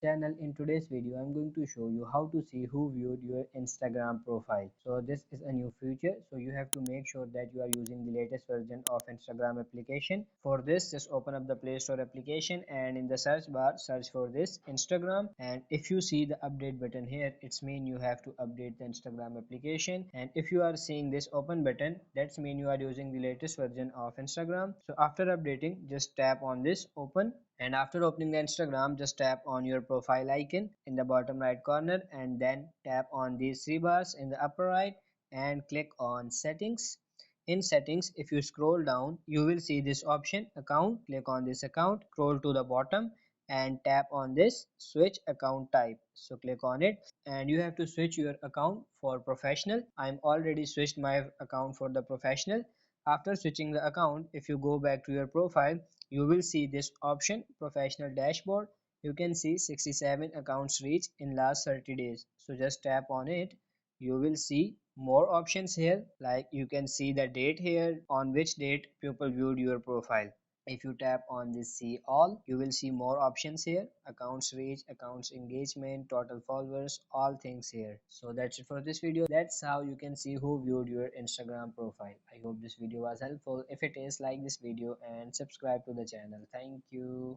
Channel. In today's video I'm going to show you how to see who viewed your Instagram profile. So this is a new feature, so you have to make sure that you are using the latest version of Instagram application. For this, just open up the Play Store application and in the search bar search for this Instagram, and if you see the update button here, it's mean you have to update the Instagram application. And if you are seeing this open button, that's mean you are using the latest version of Instagram. So after updating, just tap on this open, and after opening the Instagram, just tap on your profile icon in the bottom right corner and then tap on these three bars in the upper right and click on settings. In settings, if you scroll down, you will see this option account. Click on this account, scroll to the bottom and tap on this switch account type. So click on it and you have to switch your account for professional. I'm already switched my account for the professional. After switching the account, if you go back to your profile, you will see this option professional dashboard. You can see 67 accounts reached in last 30 days. So just tap on it. You will see more options here, like you can see the date here, on which date people viewed your profile. If you tap on this see all, you will see more options here: accounts reach, accounts engagement, total followers, all things here. So that's it for this video. That's how you can see who viewed your Instagram profile. I hope this video was helpful. If it is, like this video and subscribe to the channel. Thank you.